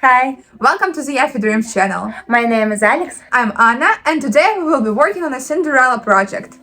Hi, Welcome to the Yaffie Dreams channel. my name is Alex. I'm Anna, and today we will be working on a Cinderella project.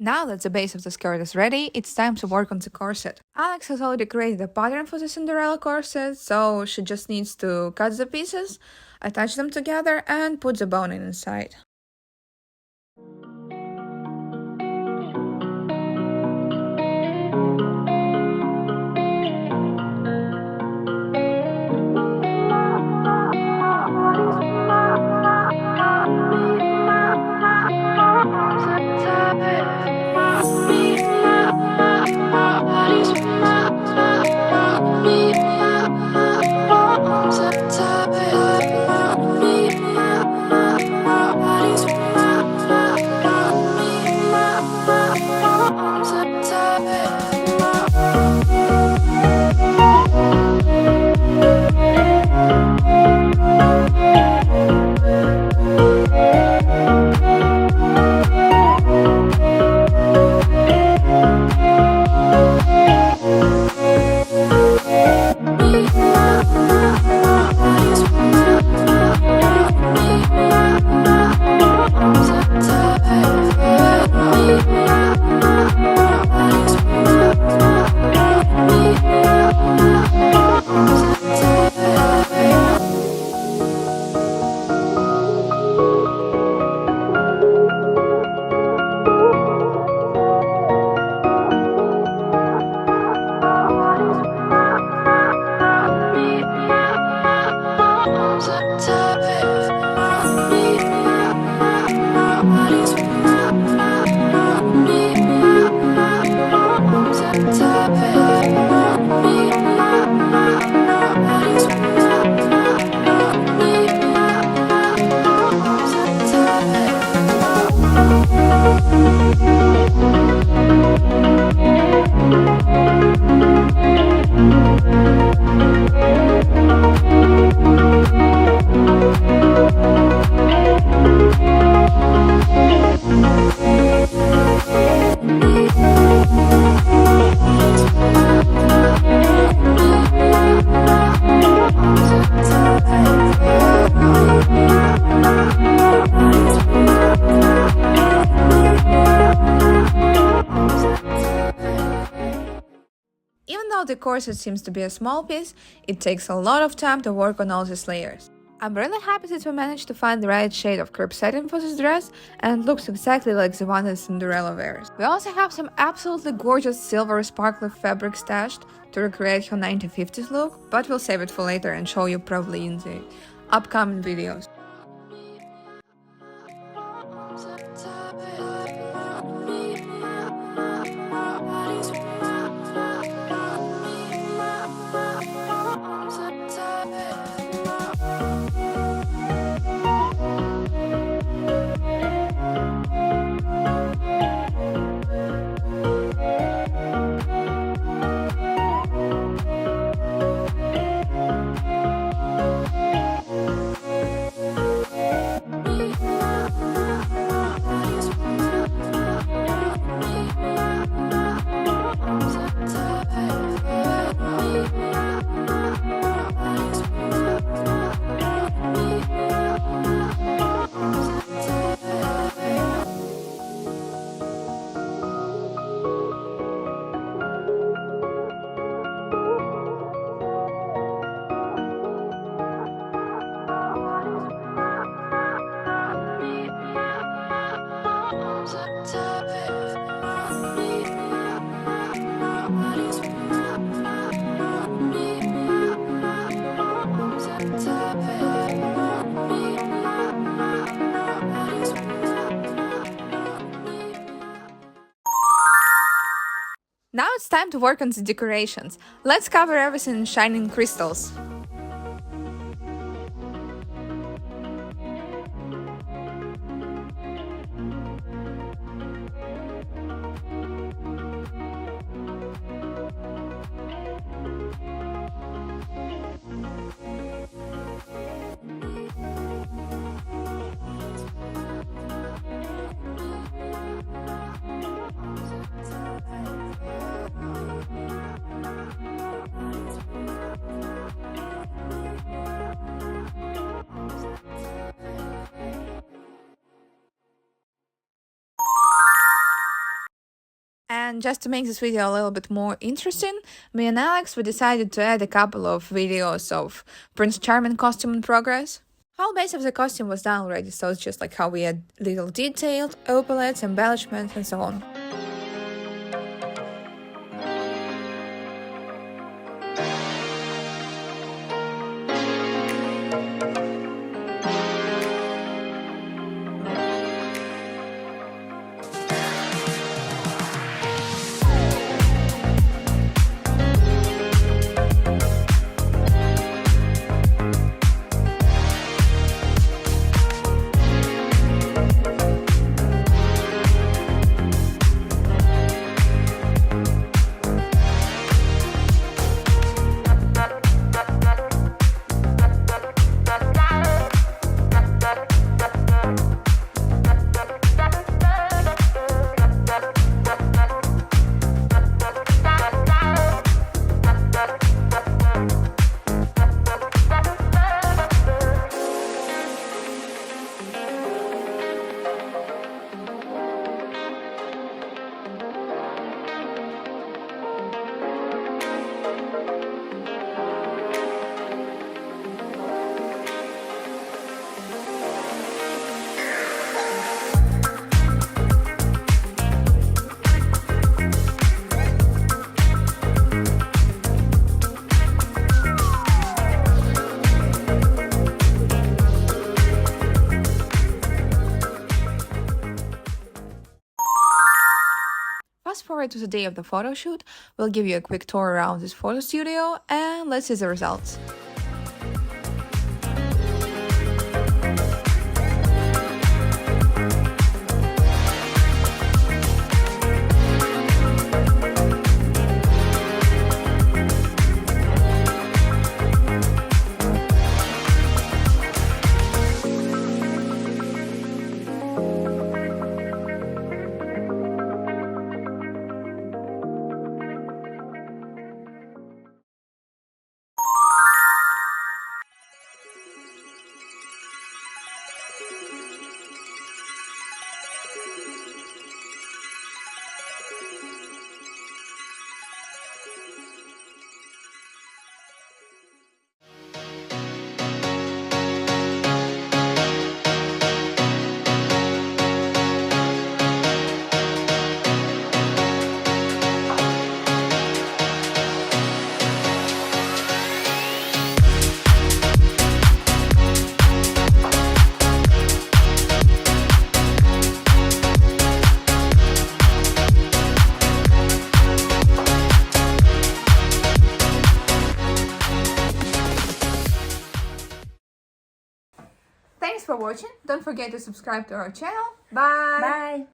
Now that the base of the skirt is ready, it's time to work on the corset. Alex has already created a pattern for the Cinderella corset, so she just needs to cut the pieces, attach them together, and put the boning inside. Even though the corset seems to be a small piece, it takes a lot of time to work on all these layers. I'm really happy that we managed to find the right shade of crepe satin for this dress, and it looks exactly like the one that Cinderella wears. We also have some absolutely gorgeous silver sparkly fabric stashed to recreate her 1950s look, but we'll save it for later and show you probably in the upcoming videos. time to work on the decorations. Let's cover everything in shining crystals. And just to make this video a little bit more interesting, me and Alex, we decided to add a couple of videos of Prince Charming costume in progress. Whole base of the costume was done already, so it's just like how we add little details, opalets, embellishments, and so on. Fast forward to the day of the photo shoot, we'll give you a quick tour around this photo studio and let's see the results. Thanks for watching. Don't forget to subscribe to our channel. Bye! Bye!